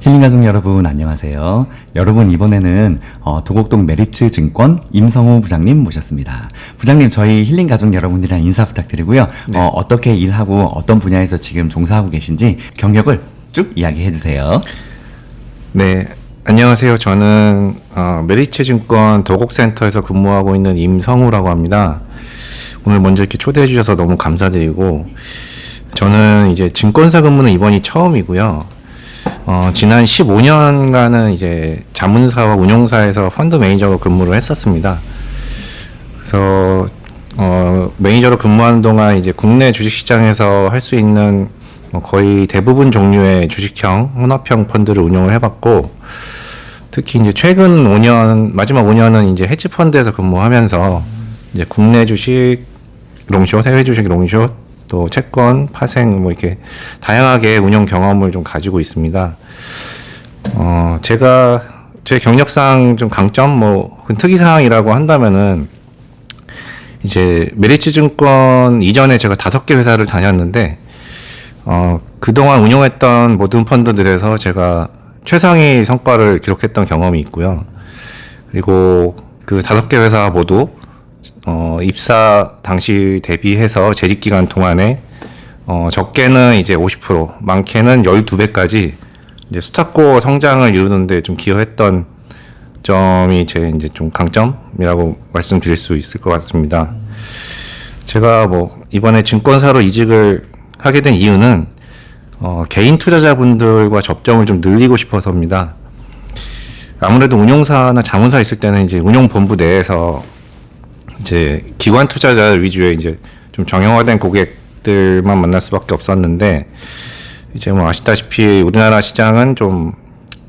힐링가족 여러분 안녕하세요. 여러분 이번에는 도곡동 메리츠 증권 임성우 부장님 모셨습니다. 부장님 저희 힐링가족 여러분들이랑 인사 부탁드리고요. 네. 어떻게 일하고 어떤 분야에서 지금 종사하고 계신지 경력을 쭉 이야기해 주세요. 네, 안녕하세요. 저는 메리츠 증권 도곡센터에서 근무하고 있는 임성우라고 합니다. 오늘 먼저 이렇게 초대해 주셔서 너무 감사드리고, 저는 이제 증권사 근무는 이번이 처음이고요. 지난 15년간은 이제 자문사와 운용사에서 펀드 매니저로 근무를 했었습니다. 그래서 매니저로 근무하는 동안 이제 국내 주식시장에서 할 수 있는 거의 대부분 종류의 주식형, 혼합형 펀드를 운용을 해봤고, 특히 이제 최근 5년, 마지막 5년은 이제 헤지 펀드에서 근무하면서 이제 국내 주식 롱숏, 해외 주식 롱숏, 또 채권, 파생 뭐 이렇게 다양하게 운용 경험을 좀 가지고 있습니다. 제가 제 경력상 좀 강점 특이 사항이라고 한다면은 이제 메리츠 증권 이전에 제가 5개 회사를 다녔는데 그동안 운용했던 모든 펀드들에서 제가 최상위 성과를 기록했던 경험이 있고요. 그리고 그 5개 회사 모두 입사 당시 대비해서 재직 기간 동안에 적게는 이제 50%, 많게는 12배까지 이제 수탁고 성장을 이루는데 좀 기여했던 점이 제 이제 좀 강점이라고 말씀드릴 수 있을 것 같습니다. 제가 이번에 증권사로 이직을 하게 된 이유는 개인 투자자분들과 접점을 좀 늘리고 싶어서입니다. 아무래도 운용사나 자문사 있을 때는 이제 운용본부 내에서 이제 기관 투자자 위주의 이제 좀 정형화된 고객들만 만날 수밖에 없었는데, 이제 아시다시피 우리나라 시장은 좀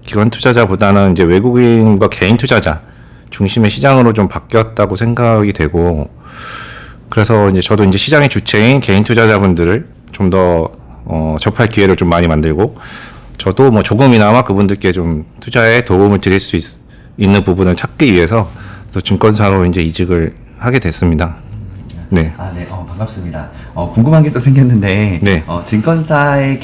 기관 투자자보다는 이제 외국인과 개인 투자자 중심의 시장으로 좀 바뀌었다고 생각이 되고, 그래서 이제 저도 이제 시장의 주체인 개인 투자자분들을 좀 더 접할 기회를 좀 많이 만들고, 저도 조금이나마 그분들께 좀 투자에 도움을 드릴 수 있는 부분을 찾기 위해서 또 증권사로 이제 이직을 하게 됐습니다. 네. 네, 반갑습니다. 궁금한 게 또 생겼는데, 네. 증권사에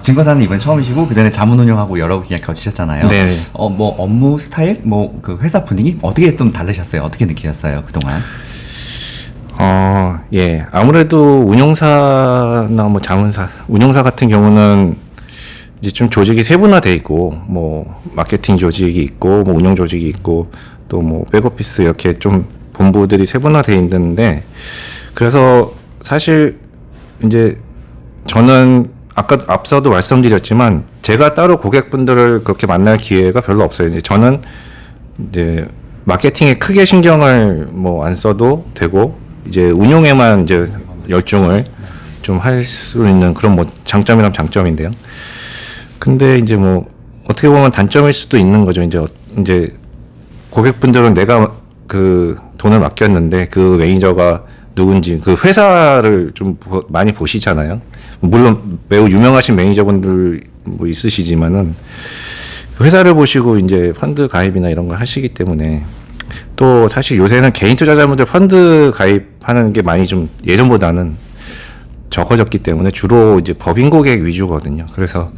증권사는 이번에 처음이시고, 그 전에 자문 운용하고 여러 분야 거치셨잖아요. 네. 업무 스타일, 그 회사 분위기, 어떻게 좀 다르셨어요? 어떻게 느끼셨어요, 그동안? 예. 아무래도 운용사나 자문사, 운용사 같은 경우는 이제 좀 조직이 세분화돼 있고, 마케팅 조직이 있고, 운영 조직이 있고, 또 백오피스 이렇게 좀 본부들이 세분화돼 있는데, 그래서 사실 이제 저는 아까 앞서도 말씀드렸지만 제가 따로 고객분들을 그렇게 만날 기회가 별로 없어요. 이제 저는 이제 마케팅에 크게 신경을 안 써도 되고, 이제 운용에만 이제 열중을 좀 할 수 있는 그런 장점이란 장점인데요. 근데 이제 어떻게 보면 단점일 수도 있는 거죠. 이제 고객분들은 내가 그 돈을 맡겼는데 그 매니저가 누군지 그 회사를 좀 많이 보시잖아요. 물론 매우 유명하신 매니저분들 있으시지만은 그 회사를 보시고 이제 펀드 가입이나 이런 걸 하시기 때문에, 또 사실 요새는 개인 투자자분들 펀드 가입하는 게 많이 좀 예전보다는 적어졌기 때문에 주로 이제 법인 고객 위주거든요. 그래서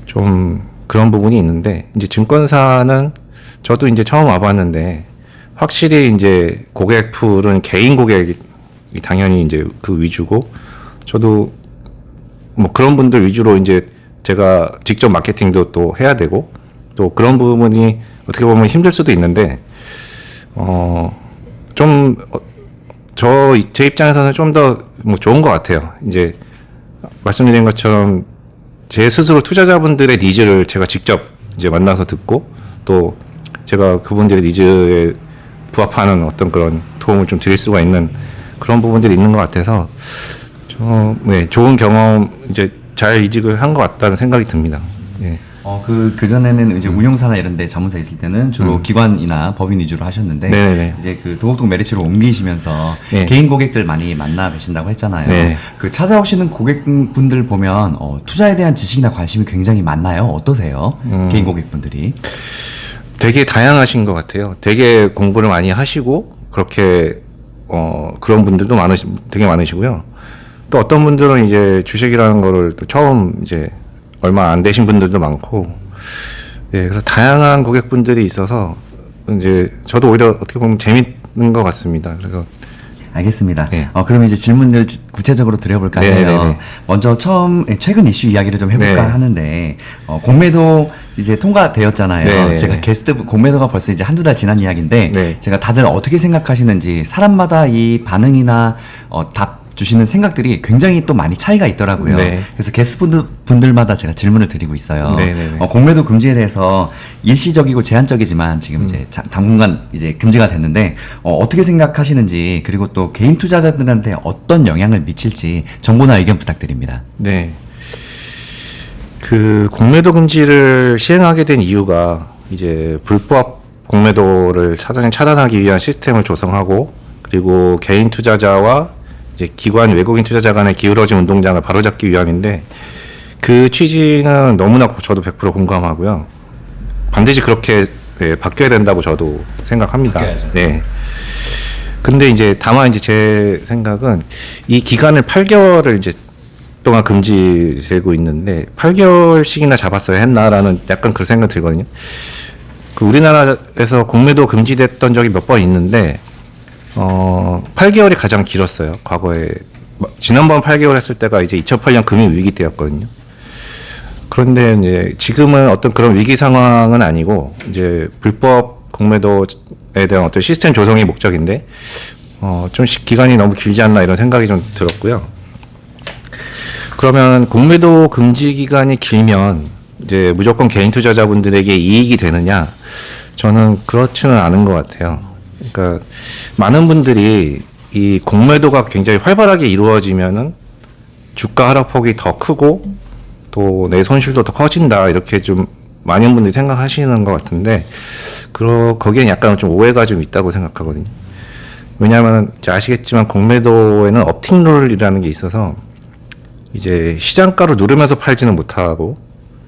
좀 그런 부분이 있는데, 이제 증권사는 저도 이제 처음 와봤는데 확실히 이제 고객 풀은 개인 고객이 당연히 이제 그 위주고, 저도 그런 분들 위주로 이제 제가 직접 마케팅도 또 해야 되고, 또 그런 부분이 어떻게 보면 힘들 수도 있는데, 제 입장에서는 좀 더 좋은 것 같아요. 이제 말씀드린 것처럼 제 스스로 투자자분들의 니즈를 제가 직접 이제 만나서 듣고, 또 제가 그분들의 니즈에 부합하는 어떤 그런 도움을 좀 드릴 수가 있는 그런 부분들이 있는 것 같아서 좋은 경험, 이제 잘 이직을 한 것 같다는 생각이 듭니다. 예. 그 전에는 이제 운용사나 이런 데 자문사 있을 때는 주로 기관이나 법인 위주로 하셨는데, 네네. 이제 그 도곡동 메리츠로 옮기시면서 네. 개인 고객들 많이 만나 뵈신다고 했잖아요. 네. 그 찾아오시는 고객분들 보면 투자에 대한 지식이나 관심이 굉장히 많나요? 어떠세요? 개인 고객분들이? 되게 다양하신 것 같아요. 되게 공부를 많이 하시고, 그렇게 그런 분들도 되게 많으시고요. 또 어떤 분들은 이제 주식이라는 거를 또 처음 이제 얼마 안 되신 분들도 많고, 예, 그래서 다양한 고객분들이 있어서 이제 저도 오히려 어떻게 보면 재밌는 것 같습니다. 그래서 알겠습니다. 네. 그럼 이제 질문을 구체적으로 드려볼까 해요. 네네네. 먼저 최근 이슈 이야기를 좀 해볼까 네. 하는데, 공매도 이제 통과되었잖아요. 네네네. 제가 공매도가 벌써 이제 한두 달 지난 이야기인데, 네. 제가 다들 어떻게 생각하시는지, 사람마다 이 반응이나, 답 주시는 생각들이 굉장히 또 많이 차이가 있더라고요. 네. 그래서 분들마다 제가 질문을 드리고 있어요. 네네네. 공매도 금지에 대해서 일시적이고 제한적이지만 지금 이제 당분간 이제 금지가 됐는데 어떻게 생각하시는지 그리고 또 개인 투자자들한테 어떤 영향을 미칠지 정보나 의견 부탁드립니다. 네. 그 공매도 금지를 시행하게 된 이유가 이제 불법 공매도를 사전에 차단하기 위한 시스템을 조성하고 그리고 개인 투자자와 이제 기관 외국인 투자자 간의 기울어진 운동장을 바로잡기 위함인데 그 취지는 너무나 저도 100% 공감하고요. 반드시 그렇게 바뀌어야 된다고 저도 생각합니다. 바뀌어야죠. 네. 근데 이제 다만 이제 제 생각은 이 기간을 8개월을 이제 동안 금지되고 있는데 8개월씩이나 잡았어야 했나라는 약간 그런 생각 들거든요. 그 우리나라에서 공매도 금지됐던 적이 몇 번 있는데 8개월이 가장 길었어요. 과거에 지난번 8개월 했을 때가 이제 2008년 금융 위기 때였거든요. 그런데 이제 지금은 어떤 그런 위기 상황은 아니고 이제 불법 공매도에 대한 어떤 시스템 조성이 목적인데 좀 기간이 너무 길지 않나 이런 생각이 좀 들었고요. 그러면 공매도 금지 기간이 길면 이제 무조건 개인 투자자분들에게 이익이 되느냐? 저는 그렇지는 않은 것 같아요. 그러니까 많은 분들이 이 공매도가 굉장히 활발하게 이루어지면은 주가 하락폭이 더 크고 또 내 손실도 더 커진다 이렇게 좀 많은 분들이 생각하시는 것 같은데 거기엔 약간 좀 오해가 좀 있다고 생각하거든요. 왜냐하면 이제 아시겠지만 공매도에는 업팅 룰이라는 게 있어서 이제 시장가로 누르면서 팔지는 못하고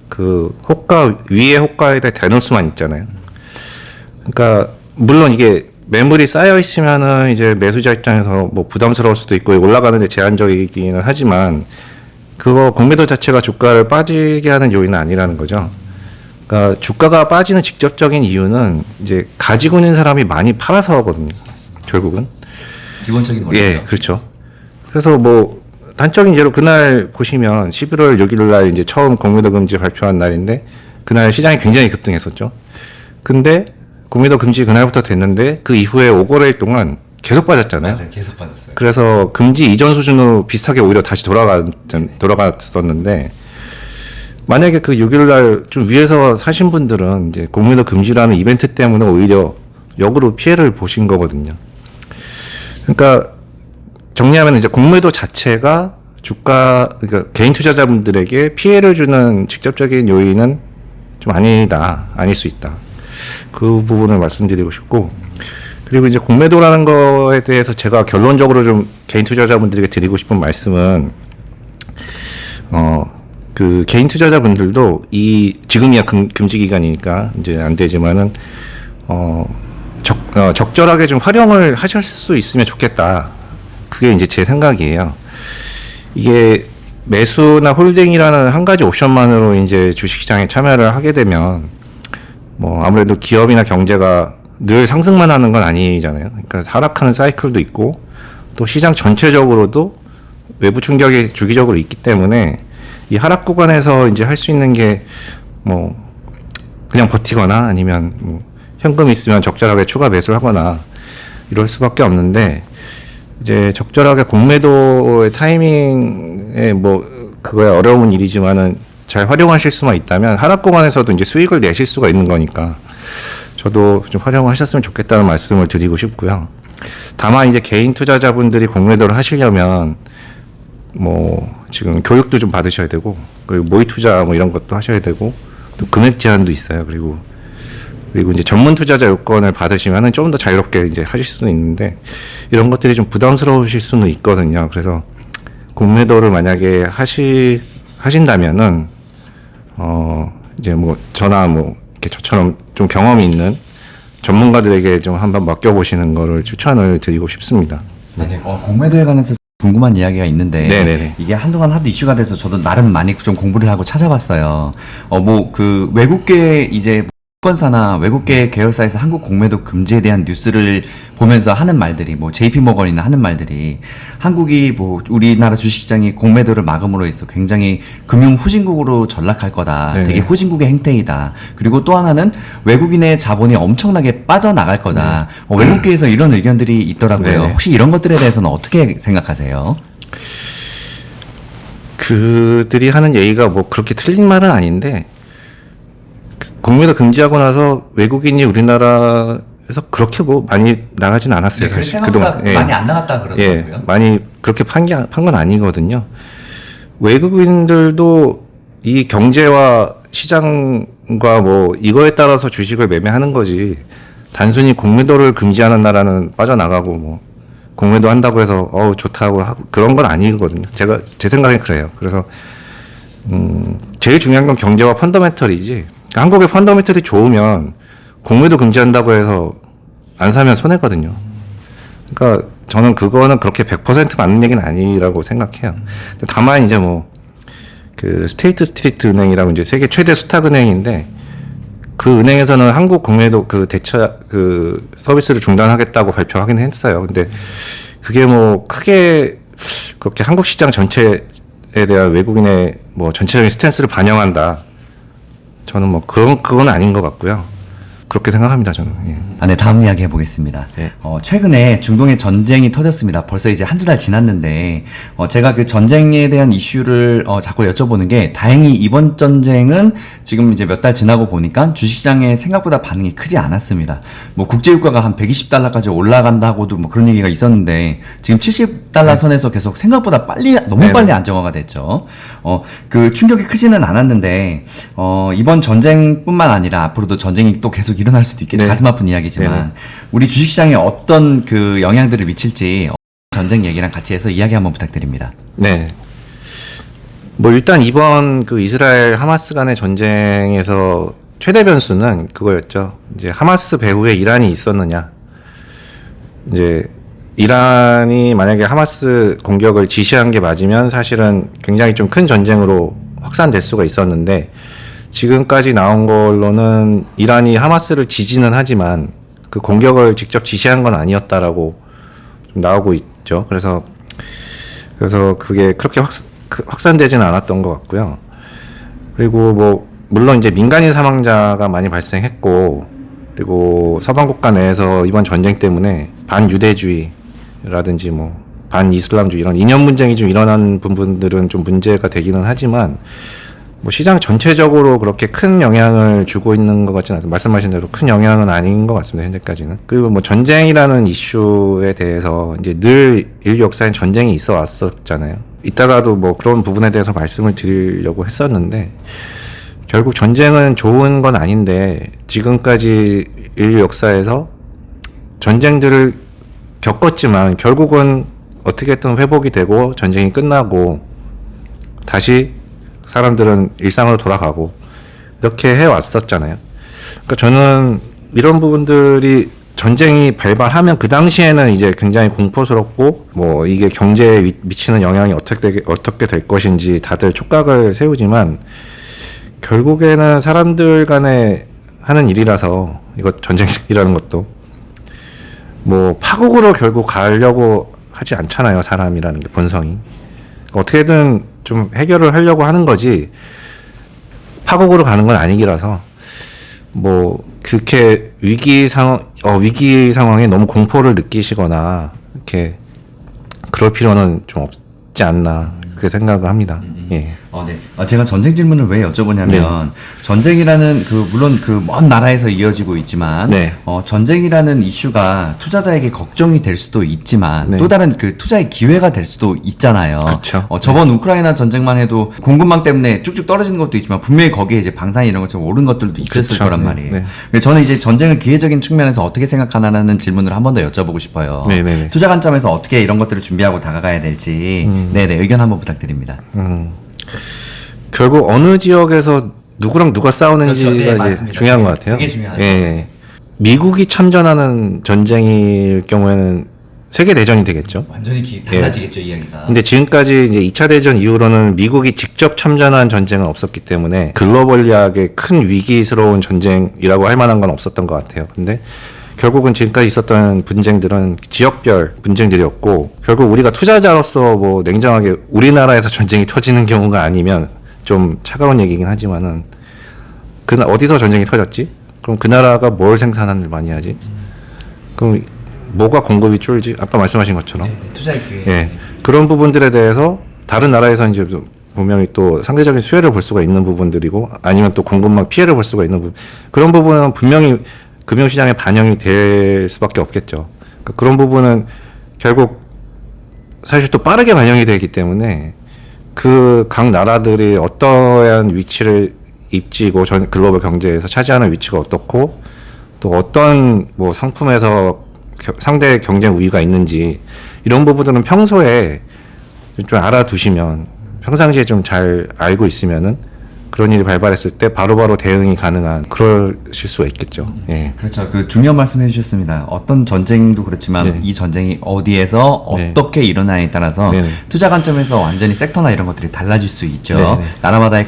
그 호가 위에 호가에 대놓을 수만 있잖아요. 그러니까 물론 이게 매물이 쌓여 있으면은 이제 매수자 입장에서 뭐 부담스러울 수도 있고 올라가는데 제한적이기는 하지만 그거 공매도 자체가 주가를 빠지게 하는 요인은 아니라는 거죠. 그러니까 주가가 빠지는 직접적인 이유는 이제 가지고 있는 사람이 많이 팔아서거든요. 결국은. 기본적인 원리죠. 예, 그렇죠. 그래서 뭐 단적인 예로 그날 보시면 11월 6일 날 이제 처음 공매도 금지 발표한 날인데 그날 시장이 굉장히 급등했었죠. 근데 공매도 금지 그날부터 됐는데 그 이후에 5거래일 동안 계속 빠졌잖아요. 맞아요. 계속 빠졌어요. 그래서 금지 이전 수준으로 비슷하게 오히려 다시 돌아갔었는데 만약에 그 6일날 좀 위에서 사신 분들은 이제 공매도 금지라는 이벤트 때문에 오히려 역으로 피해를 보신 거거든요. 그러니까 정리하면 이제 공매도 자체가 그러니까 개인 투자자분들에게 피해를 주는 직접적인 요인은 좀 아닐 수 있다. 그 부분을 말씀드리고 싶고, 그리고 이제 공매도라는 거에 대해서 제가 결론적으로 좀 개인 투자자분들에게 드리고 싶은 말씀은, 그 개인 투자자분들도 지금이야 금지 기간이니까 이제 안 되지만은, 적절하게 좀 활용을 하실 수 있으면 좋겠다. 그게 이제 제 생각이에요. 이게 매수나 홀딩이라는 한 가지 옵션만으로 이제 주식시장에 참여를 하게 되면 뭐 아무래도 기업이나 경제가 늘 상승만 하는 건 아니잖아요. 그러니까 하락하는 사이클도 있고 또 시장 전체적으로도 외부 충격이 주기적으로 있기 때문에 이 하락 구간에서 이제 할 수 있는 게 뭐 그냥 버티거나 아니면 뭐 현금 있으면 적절하게 추가 매수를 하거나 이럴 수밖에 없는데 이제 적절하게 공매도의 타이밍에 뭐 그거야 어려운 일이지만은 잘 활용하실 수만 있다면 하락 구간에서도 이제 수익을 내실 수가 있는 거니까 저도 좀 활용하셨으면 좋겠다는 말씀을 드리고 싶고요. 다만 이제 개인 투자자분들이 공매도를 하시려면 뭐 지금 교육도 좀 받으셔야 되고 그리고 모의 투자 뭐 이런 것도 하셔야 되고 또 금액 제한도 있어요. 그리고 이제 전문 투자자 요건을 받으시면은 좀 더 자유롭게 이제 하실 수는 있는데 이런 것들이 좀 부담스러우실 수는 있거든요. 그래서 공매도를 만약에 하신다면은 이제 뭐 저나 뭐 이렇게 저처럼 좀 경험이 있는 전문가들에게 좀 한번 맡겨보시는 거를 추천을 드리고 싶습니다. 네. 공매도에 관해서 궁금한 이야기가 있는데 네네네. 이게 한동안 하도 이슈가 돼서 저도 나름 많이 좀 공부를 하고 찾아봤어요. 뭐 그 외국계 이제 증권사나 외국계 계열사에서 한국 공매도 금지에 대한 뉴스를 보면서 하는 말들이 뭐 JP 모건이나 하는 말들이 한국이 뭐 우리나라 주식시장이 공매도를 막음으로 해서 굉장히 금융 후진국으로 전락할 거다. 네네. 되게 후진국의 행태이다. 그리고 또 하나는 외국인의 자본이 엄청나게 빠져나갈 거다. 외국계에서 이런 의견들이 있더라고요. 네네. 혹시 이런 것들에 대해서는 어떻게 생각하세요? 그들이 하는 얘기가 뭐 그렇게 틀린 말은 아닌데 공매도 금지하고 나서 외국인이 우리나라에서 그렇게 뭐 많이 나가진 않았어요. 사실 생각보다 그동안 많이 안 나갔다 그러더라고요. 많이 그렇게 판 건 아니거든요. 외국인들도 이 경제와 시장과 뭐 이거에 따라서 주식을 매매하는 거지. 단순히 공매도를 금지하는 나라는 빠져나가고 뭐 공매도 한다고 해서 좋다고 하고 그런 건 아니거든요. 제 생각엔 그래요. 그래서 제일 중요한 건 경제와 펀더멘털이지. 한국의 펀더멘털이 좋으면 공매도 금지한다고 해서 안 사면 손해거든요. 그러니까 저는 그거는 그렇게 100% 맞는 얘기는 아니라고 생각해요. 다만 이제 뭐 그 스테이트 스트리트 은행이라고 이제 세계 최대 수탁 은행인데 그 은행에서는 한국 공매도 그 대처 그 서비스를 중단하겠다고 발표하긴 했어요. 근데 그게 뭐 크게 그렇게 한국 시장 전체에 대한 외국인의 뭐 전체적인 스탠스를 반영한다. 저는 뭐 그건 아닌 것 같고요. 그렇게 생각합니다, 저는. 예. 네, 다음 이야기 해보겠습니다. 네. 최근에 중동에 전쟁이 터졌습니다. 벌써 이제 한두 달 지났는데, 제가 그 전쟁에 대한 이슈를, 자꾸 여쭤보는 게, 다행히 이번 전쟁은 지금 이제 몇 달 지나고 보니까 주식시장에 생각보다 반응이 크지 않았습니다. 뭐 국제유가가 한 120달러까지 올라간다고도 뭐 그런 얘기가 있었는데, 지금 70달러 선에서 계속 생각보다 너무 빨리 안정화가 됐죠. 그 충격이 크지는 않았는데, 이번 전쟁뿐만 아니라 앞으로도 전쟁이 또 계속 일어날 수도 있겠죠. 네. 가슴 아픈 이야기지만 네네. 우리 주식시장에 어떤 그 영향들을 미칠지 전쟁 얘기랑 같이 해서 이야기 한번 부탁드립니다. 네. 뭐 일단 이번 그 이스라엘 하마스 간의 전쟁에서 최대 변수는 그거였죠. 이제 하마스 배후에 이란이 있었느냐. 이제 이란이 만약에 하마스 공격을 지시한 게 맞으면 사실은 굉장히 좀 큰 전쟁으로 확산될 수가 있었는데 지금까지 나온 걸로는 이란이 하마스를 지지는 하지만 그 공격을 직접 지시한 건 아니었다라고 좀 나오고 있죠. 그래서 그게 그렇게 확산되지는 않았던 것 같고요. 그리고 뭐 물론 이제 민간인 사망자가 많이 발생했고 그리고 서방 국가 내에서 이번 전쟁 때문에 반유대주의라든지 뭐 반이슬람주의 이런 이념 분쟁이 좀 일어난 부분들은 좀 문제가 되기는 하지만 뭐 시장 전체적으로 그렇게 큰 영향을 주고 있는 것 같지는 않습니다. 말씀하신 대로 큰 영향은 아닌 것 같습니다. 현재까지는. 그리고 뭐 전쟁이라는 이슈에 대해서 이제 늘 인류 역사엔 전쟁이 있어 왔었잖아요. 이따가도 뭐 그런 부분에 대해서 말씀을 드리려고 했었는데 결국 전쟁은 좋은 건 아닌데 지금까지 인류 역사에서 전쟁들을 겪었지만 결국은 어떻게든 회복이 되고 전쟁이 끝나고 다시 사람들은 일상으로 돌아가고 이렇게 해왔었잖아요. 그러니까 저는 이런 부분들이 전쟁이 발발하면 그 당시에는 이제 굉장히 공포스럽고 뭐 이게 경제에 미치는 영향이 어떻게 될 것인지 다들 촉각을 세우지만 결국에는 사람들 간에 하는 일이라서 이거 전쟁이라는 것도 뭐 파국으로 결국 가려고 하지 않잖아요. 사람이라는 게 본성이. 그러니까 어떻게든 좀 해결을 하려고 하는 거지 파국으로 가는 건 아니기라서 뭐 그렇게 위기 상황에 너무 공포를 느끼시거나 이렇게 그럴 필요는 좀 없지 않나 그렇게 생각을 합니다. 예. 네. 제가 전쟁 질문을 왜 여쭤보냐면 전쟁이라는 물론 먼 나라에서 이어지고 있지만 네. 전쟁이라는 이슈가 투자자에게 걱정이 될 수도 있지만 네. 또 다른 그 투자의 기회가 될 수도 있잖아요. 그렇죠. 저번 우크라이나 전쟁만 해도 공급망 때문에 쭉쭉 떨어지는 것도 있지만 분명히 거기에 이제 방산이 이런 것처럼 오른 것들도 있었을 그렇죠. 거란 네. 말이에요. 네. 그래서 저는 이제 전쟁을 기회적인 측면에서 어떻게 생각하나라는 질문을 한 번 더 여쭤보고 싶어요. 네네네. 투자 관점에서 어떻게 이런 것들을 준비하고 다가가야 될지 네네 의견 한번 부탁드립니다. 결국 어느 지역에서 누구랑 누가 싸우는지가 그렇죠. 네, 이제 맞습니다. 중요한 것 같아요. 그게 중요하죠. 예. 미국이 참전하는 전쟁일 경우에는 세계 대전이 되겠죠. 완전히 달라지겠죠, 이야기가. 근데 지금까지 이제 2차 대전 이후로는 미국이 직접 참전한 전쟁은 없었기 때문에 글로벌리하게 큰 위기스러운 전쟁이라고 할 만한 건 없었던 것 같아요. 근데 결국은 지금까지 있었던 분쟁들은 지역별 분쟁들이었고, 결국 우리가 투자자로서 뭐 냉정하게 우리나라에서 전쟁이 터지는 경우가 아니면 좀 차가운 얘기긴 하지만은, 어디서 전쟁이 터졌지? 그럼 그 나라가 뭘 생산을 많이 하지? 그럼 뭐가 공급이 줄지? 아까 말씀하신 것처럼. 네, 투자의 기회. 예. 그런 부분들에 대해서 다른 나라에서 이제 분명히 또 상대적인 수혜를 볼 수가 있는 부분들이고, 아니면 또 공급망 피해를 볼 수가 있는 부분. 그런 부분은 분명히 금융시장에 반영이 될 수밖에 없겠죠. 그러니까 그런 부분은 결국 사실 또 빠르게 반영이 되기 때문에 그 각 나라들이 어떠한 위치를 입지고 전 글로벌 경제에서 차지하는 위치가 어떻고, 또 어떤 뭐 상품에서 상대 경쟁 우위가 있는지, 이런 부분들은 평소에 좀 알아두시면, 평상시에 좀 잘 알고 있으면은 그런 일이 발발했을 때 바로바로 대응이 가능한 그러실 수가 있겠죠. 예. 그렇죠. 그 중요한 말씀 해주셨습니다. 어떤 전쟁도 그렇지만 네. 이 전쟁이 어디에서 네. 어떻게 일어나냐에 따라서 네네. 투자 관점에서 완전히 섹터나 이런 것들이 달라질 수 있죠. 네네. 나라마다의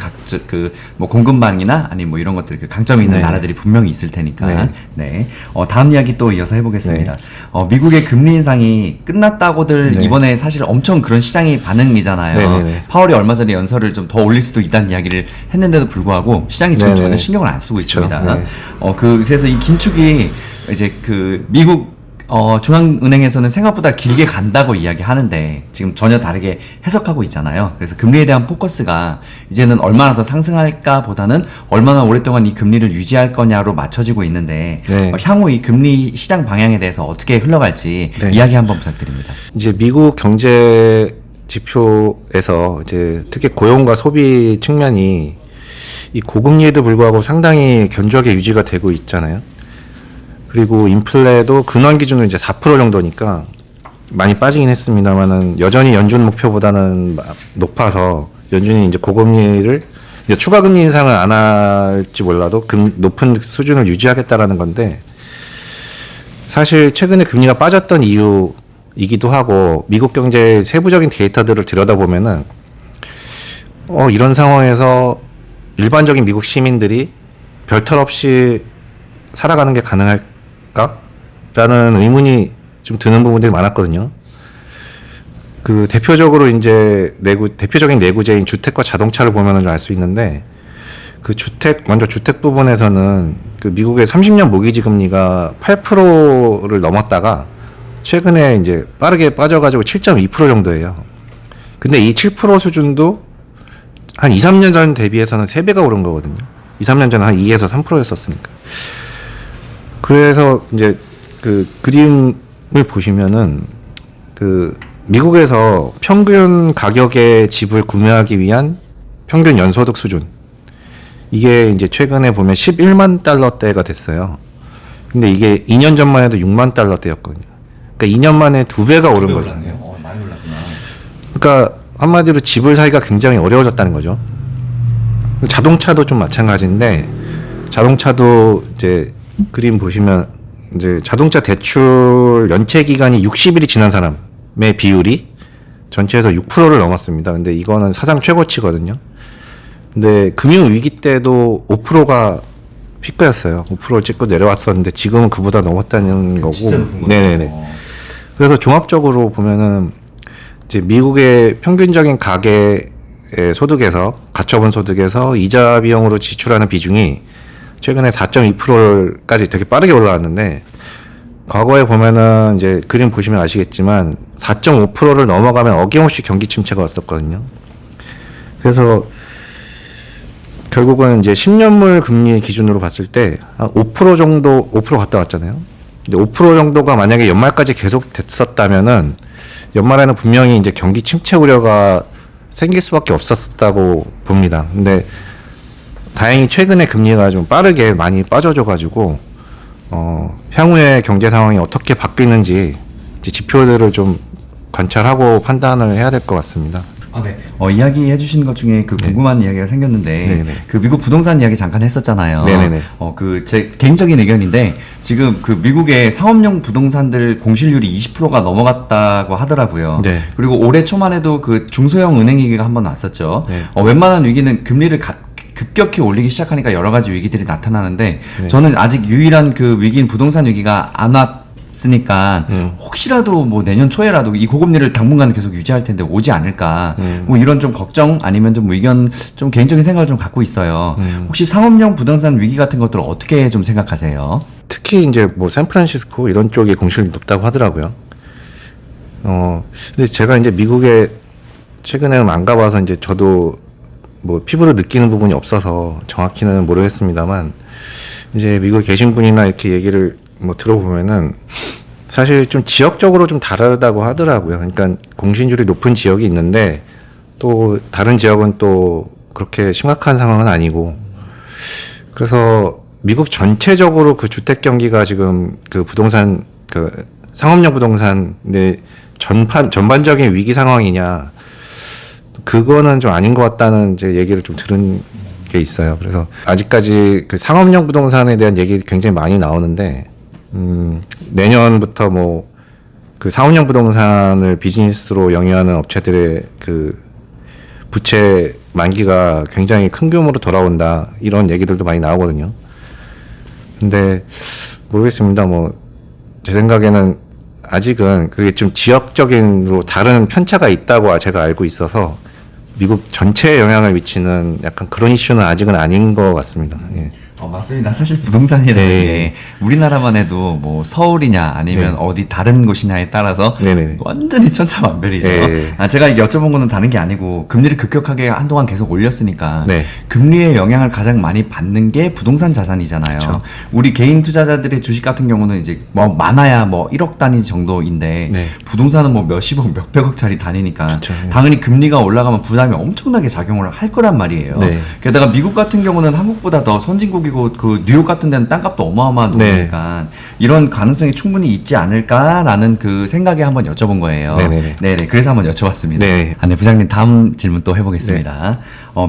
뭐 공급망이나 아니면 뭐 이런 것들 강점이 있는 네네. 나라들이 분명히 있을 테니까. 네. 네. 다음 이야기 또 이어서 해보겠습니다. 네. 미국의 금리 인상이 끝났다고들 네. 이번에 사실 엄청 그런 시장이 반응이잖아요. 네네네. 파월이 얼마 전에 연설을 좀 더 올릴 수도 있다는 이야기를 했는데도 불구하고 시장이 지금 네네. 전혀 신경을 안 쓰고 그쵸. 있습니다. 네. 그래서 이 긴축이 이제 그 미국 중앙은행에서는 생각보다 길게 간다고 이야기하는데 지금 전혀 다르게 해석하고 있잖아요. 그래서 금리에 대한 포커스가 이제는 얼마나 더 상승할까 보다는 얼마나 오랫동안 이 금리를 유지할 거냐로 맞춰지고 있는데 네. 향후 이 금리 시장 방향에 대해서 어떻게 흘러갈지 네. 이야기 한번 부탁드립니다. 이제 미국 경제 지표에서 이제 특히 고용과 소비 측면이 이 고금리에도 불구하고 상당히 견조하게 유지가 되고 있잖아요. 그리고 인플레도 근원 기준으로 이제 4% 정도니까 많이 빠지긴 했습니다만은 여전히 연준 목표보다는 높아서 연준이 이제 고금리를 이제 추가 금리 인상을 안 할지 몰라도 높은 수준을 유지하겠다라는 건데, 사실 최근에 금리가 빠졌던 이유이기도 하고 미국 경제의 세부적인 데이터들을 들여다보면은 이런 상황에서 일반적인 미국 시민들이 별탈 없이 살아가는 게 가능할까? 라는 의문이 좀 드는 부분들이 많았거든요. 그 대표적으로 이제 대표적인 내구재인 주택과 자동차를 보면은 좀 알 수 있는데, 그 먼저 주택 부분에서는 그 미국의 30년 모기지 금리가 8%를 넘었다가 최근에 이제 빠르게 빠져가지고 7.2% 정도예요. 근데 이 7% 수준도 한 2, 3년 전 대비해서는 3배가 오른 거거든요. 2, 3년 전에 한 2에서 3%였었으니까. 그래서 이제 그 그림을 보시면은 그 미국에서 평균 가격의 집을 구매하기 위한 평균 연소득 수준, 이게 이제 최근에 보면 11만 달러대가 됐어요. 근데 이게 2년 전만 해도 6만 달러대였거든요. 그러니까 2년 만에 2배가 오른 거죠. 많이 올랐구나. 그러니까 한마디로 집을 사기가 굉장히 어려워졌다는 거죠. 자동차도 좀 마찬가지인데, 자동차도 이제 그림 보시면 이제 자동차 대출 연체 기간이 60일이 지난 사람의 비율이 전체에서 6%를 넘었습니다. 근데 이거는 사상 최고치거든요. 근데 금융 위기 때도 5%가 피크였어요. 5%를 찍고 내려왔었는데 지금은 그보다 넘었다는 거고. 진짜 높은 거죠. 네네네. 그래서 종합적으로 보면은 이제 미국의 평균적인 가계의 소득에서, 가처분 소득에서 이자 비용으로 지출하는 비중이 최근에 4.2%까지 되게 빠르게 올라왔는데, 과거에 보면은 이제 그림 보시면 아시겠지만 4.5%를 넘어가면 어김없이 경기 침체가 왔었거든요. 그래서 결국은 이제 10년물 금리 기준으로 봤을 때 한 5% 정도, 5% 갔다 왔잖아요. 근데 5% 정도가 만약에 연말까지 계속 됐었다면은 연말에는 분명히 이제 경기 침체 우려가 생길 수밖에 없었다고 봅니다. 근데 다행히 최근에 금리가 좀 빠르게 많이 빠져줘가지고 향후에 경제 상황이 어떻게 바뀌는지 이제 지표들을 좀 관찰하고 판단을 해야 될 것 같습니다. 네. 이야기해 주신 것 중에 그 궁금한 이야기가 생겼는데, 네네. 그 미국 부동산 이야기 잠깐 했었잖아요. 네네네. 그 제 개인적인 의견인데, 지금 그 미국의 상업용 부동산들 공실률이 20%가 넘어갔다고 하더라고요. 네. 그리고 올해 초만 해도 그 중소형 은행 위기가 한번 왔었죠. 네. 웬만한 위기는 금리를 급격히 올리기 시작하니까 여러 가지 위기들이 나타나는데, 네. 저는 아직 유일한 그 위기인 부동산 위기가 안 왔으니까 혹시라도 뭐 내년 초에라도 이 고금리를 당분간 계속 유지할 텐데 오지 않을까, 뭐 이런 좀 걱정 아니면 좀 의견, 좀 개인적인 생각을 좀 갖고 있어요. 혹시 상업용 부동산 위기 같은 것들을 어떻게 좀 생각하세요? 특히 이제 뭐 샌프란시스코 이런 쪽이 공실률이 높다고 하더라고요. 근데 제가 이제 미국에 최근에는 안 가봐서 이제 저도 뭐 피부로 느끼는 부분이 없어서 정확히는 모르겠습니다만, 이제 미국에 계신 분이나 이렇게 얘기를 뭐 들어보면은 사실 좀 지역적으로 좀 다르다고 하더라고요. 그러니까 공실률이 높은 지역이 있는데 또 다른 지역은 또 그렇게 심각한 상황은 아니고, 그래서 미국 전체적으로 그 주택 경기가 지금 그 부동산 그 상업용 부동산의 전반적인 위기 상황이냐, 그거는 좀 아닌 것 같다는 이제 얘기를 좀 들은 게 있어요. 그래서 아직까지 그 상업용 부동산에 대한 얘기 굉장히 많이 나오는데, 내년부터 뭐 그 상업용 부동산을 비즈니스로 영위하는 업체들의 그 부채 만기가 굉장히 큰 규모로 돌아온다, 이런 얘기들도 많이 나오거든요. 근데 모르겠습니다. 뭐 제 생각에는 아직은 그게 좀 지역적인으로 다른 편차가 있다고 제가 알고 있어서 미국 전체에 영향을 미치는 약간 그런 이슈는 아직은 아닌 것 같습니다. 예. 맞습니다. 사실 부동산이라는 네. 게 우리나라만 해도 뭐 서울이냐 아니면 네. 어디 다른 곳이냐에 따라서 네네. 완전히 천차만별이죠. 네. 제가 여쭤본 거는 다른 게 아니고, 금리를 급격하게 한동안 계속 올렸으니까 네. 금리의 영향을 가장 많이 받는 게 부동산 자산이잖아요. 그쵸. 우리 개인 투자자들의 주식 같은 경우는 이제 뭐 많아야 뭐 1억 단위 정도인데, 네. 부동산은 뭐 몇십억 몇백억짜리 단위니까 그쵸. 당연히 금리가 올라가면 부담이 엄청나게 작용을 할 거란 말이에요. 네. 게다가 미국 같은 경우는 한국보다 더 선진국이고 그 뉴욕 같은 데는 땅값도 어마어마한 네. 돈이니까 이런 가능성이 충분히 있지 않을까라는 그 생각에 한번 여쭤본 거예요. 네네네. 네네. 그래서 한번 여쭤봤습니다. 네. 네, 부장님 다음 질문 또 해보겠습니다.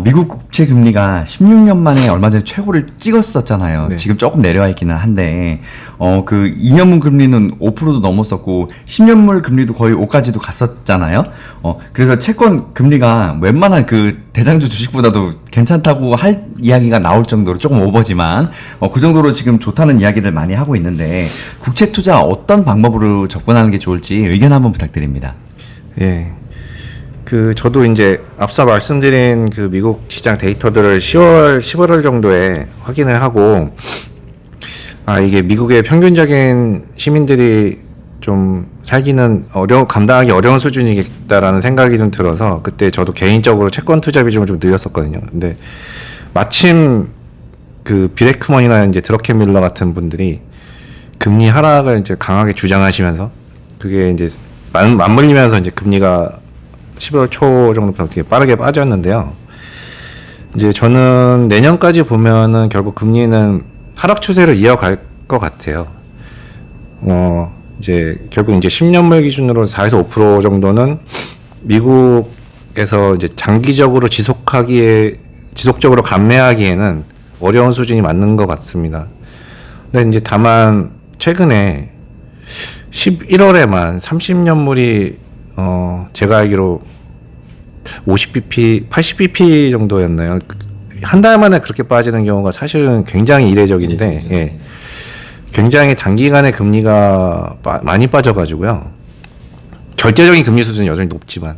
미국 국채 금리가 16년 만에 얼마 전에 최고를 찍었었잖아요. 네. 지금 조금 내려와 있기는 한데, 그 2년물 금리는 5%도 넘었었고 10년물 금리도 거의 5까지도 갔었잖아요. 그래서 채권 금리가 웬만한 그 대장주 주식보다도 괜찮다고 할 이야기가 나올 정도로 조금 오버지만, 그 정도로 지금 좋다는 이야기들 많이 하고 있는데, 국채 투자 어떤 방법으로 접근하는 게 좋을지 의견 한번 부탁드립니다. 예. 그 저도 이제 앞서 말씀드린 그 미국 시장 데이터들을 11월 정도에 확인을 하고, 이게 미국의 평균적인 시민들이 좀 살기는 감당하기 어려운 수준이겠다라는 생각이 좀 들어서 그때 저도 개인적으로 채권 투자 비중을 좀 늘렸었거든요. 근데 마침 그 빌 에크먼이나 이제 드러켄 밀러 같은 분들이 금리 하락을 이제 강하게 주장하시면서 그게 이제 맞물리면서 이제 금리가 11월 초 정도부터 되게 빠르게 빠졌는데요. 이제 저는 내년까지 보면은 결국 금리는 하락 추세를 이어갈 것 같아요. 이제 결국 이제 10년물 기준으로 4에서 5% 정도는 미국에서 이제 장기적으로 지속적으로 감내하기에는 어려운 수준이 맞는 것 같습니다. 근데 이제 다만 최근에 11월에만 30년물이 제가 알기로 50bp, 80bp 정도였나요? 한 달 만에 그렇게 빠지는 경우가 사실은 굉장히 이례적인데, 예. 굉장히 단기간에 금리가 많이 빠져가지고요. 절대적인 금리 수준은 여전히 높지만.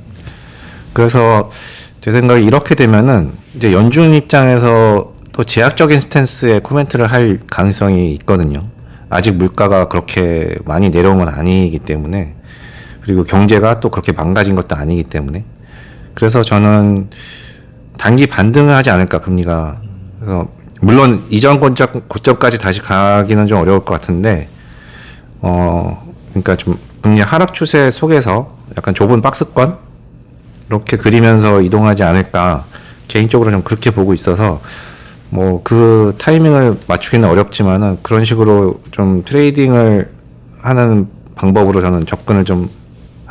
그래서 제 생각에 이렇게 되면은 이제 연준 입장에서 또 제약적인 스탠스의 코멘트를 할 가능성이 있거든요. 아직 물가가 그렇게 많이 내려온 건 아니기 때문에, 그리고 경제가 또 그렇게 망가진 것도 아니기 때문에, 그래서 저는 단기 반등을 하지 않을까, 금리가. 그래서 물론 이전 고점까지 다시 가기는 좀 어려울 것 같은데, 그러니까 좀 금리 하락 추세 속에서 약간 좁은 박스권 이렇게 그리면서 이동하지 않을까, 개인적으로 좀 그렇게 보고 있어서, 뭐 그 타이밍을 맞추기는 어렵지만은 그런 식으로 좀 트레이딩을 하는 방법으로 저는 접근을 좀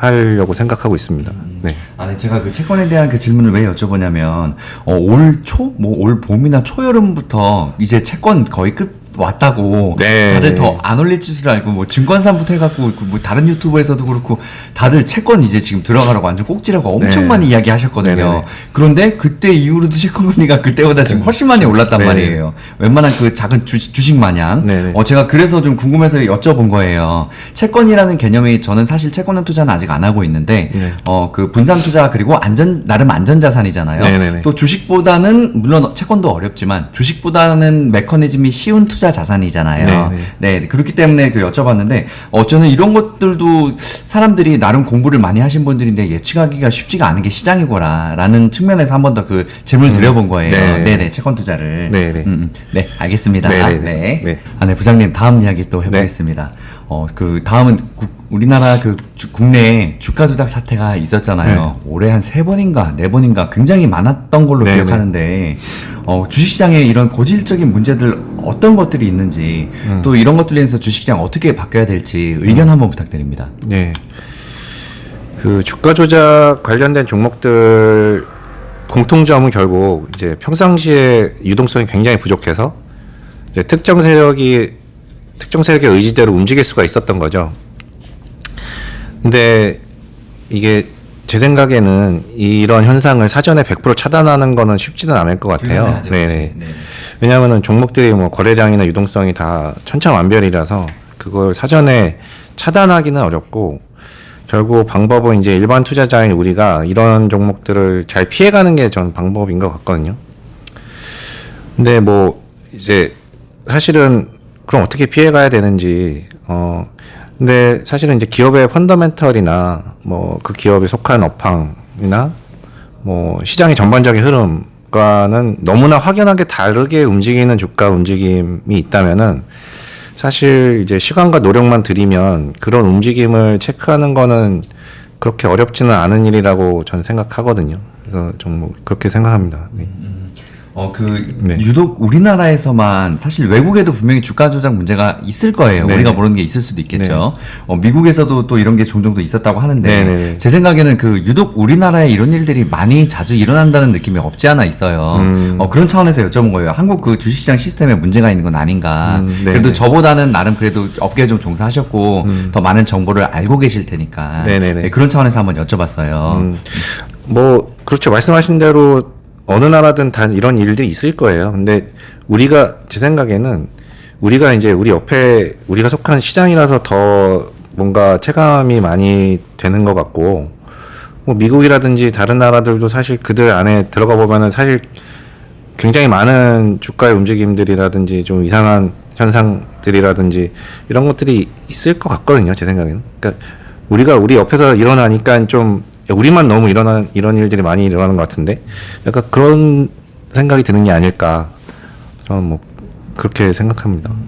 하려고 생각하고 있습니다. 네. 아니 제가 그 채권에 대한 그 질문을 왜 여쭤보냐면 올 초, 뭐 올 봄이나 초여름부터 이제 채권 거의 끝 왔다고 네. 다들 더 안 올릴 줄 알고 뭐 증권사부터 해갖고 뭐 다른 유튜브에서도 그렇고 다들 채권 이제 지금 들어가라고 완전 꼭지라고 엄청 네. 많이 이야기하셨거든요. 네네네. 그런데 그때 이후로도 채권 금리가 그때보다 지금 훨씬 많이 올랐단 네네. 말이에요. 웬만한 그 작은 주식 마냥. 네네. 제가 그래서 좀 궁금해서 여쭤본 거예요. 채권이라는 개념이 저는 사실 채권은 투자는 아직 안 하고 있는데 네. 그 분산 투자 그리고 나름 안전 자산이잖아요. 네네네. 또 주식보다는 물론 채권도 어렵지만 주식보다는 메커니즘이 쉬운 투자 자산이잖아요. 네네. 네, 그렇기 때문에 여쭤봤는데 저는 이런 것들도 사람들이 나름 공부를 많이 하신 분들인데 예측하기가 쉽지가 않은 게 시장이구나라는 측면에서 한 번 더 그 질문을 드려본 거예요. 네. 네네, 채권 투자를. 네네. 네, 알겠습니다. 네네네. 네. 네. 네, 부장님 다음 이야기 또 해보겠습니다. 그 다음은 우리나라 국내 주가 조작 사태가 있었잖아요. 올해 한 3번인가 4번인가 굉장히 많았던 걸로 네네. 기억하는데 주식시장에 이런 고질적인 문제들 어떤 것들이 있는지 또 이런 것들에 대해서 주식시장 어떻게 바뀌어야 될지 의견 한번 부탁드립니다. 네. 그 주가 조작 관련된 종목들 공통점은 결국 이제 평상시에 유동성이 굉장히 부족해서 이제 특정 세력의 의지대로 움직일 수가 있었던 거죠. 근데 이게 제 생각에는 이런 현상을 사전에 100% 차단하는 거는 쉽지는 않을 것 같아요. 불가능하죠. 네네. 네. 왜냐하면은 종목들이 뭐 거래량이나 유동성이 다 천차만별이라서 그걸 사전에 차단하기는 어렵고 결국 방법은 이제 일반 투자자인 우리가 이런 종목들을 잘 피해가는 게 전 방법인 것 같거든요. 근데 뭐 이제 사실은 그럼 어떻게 피해가야 되는지 근데 사실은 이제 기업의 펀더멘털이나 뭐 그 기업에 속한 업황이나 뭐 시장의 전반적인 흐름과는 너무나 확연하게 다르게 움직이는 주가 움직임이 있다면은 사실 이제 시간과 노력만 들이면 그런 움직임을 체크하는 거는 그렇게 어렵지는 않은 일이라고 저는 생각하거든요. 그래서 좀 뭐 그렇게 생각합니다. 네. 네. 유독 우리나라에서만 사실 외국에도 분명히 주가 조작 문제가 있을 거예요. 네. 우리가 모르는 게 있을 수도 있겠죠. 미국에서도 또 이런 게 종종 또 있었다고 하는데 네. 제 생각에는 유독 우리나라에 이런 일들이 많이 자주 일어난다는 느낌이 없지 않아 있어요. 그런 차원에서 여쭤본 거예요. 한국 그 주식시장 시스템에 문제가 있는 건 아닌가. 네. 그래도 저보다는 나름 그래도 업계에 좀 종사하셨고 더 많은 정보를 알고 계실 테니까 네네네. 그런 차원에서 한번 여쭤봤어요. 뭐 그렇죠. 말씀하신 대로 어느 나라든 다 이런 일들이 있을 거예요. 근데 우리가 제 생각에는 우리가 이제 우리 옆에 우리가 속한 시장이라서 더 뭔가 체감이 많이 되는 것 같고 뭐 미국이라든지 다른 나라들도 사실 그들 안에 들어가 보면은 사실 굉장히 많은 주가의 움직임들이라든지 좀 이상한 현상들이라든지 이런 것들이 있을 것 같거든요. 제 생각에는. 그러니까 우리가 우리 옆에서 일어나니까 좀 우리만 너무 이런 일들이 많이 일어나는 것 같은데 약간 그런 생각이 드는 게 아닐까 저는 뭐 그렇게 생각합니다.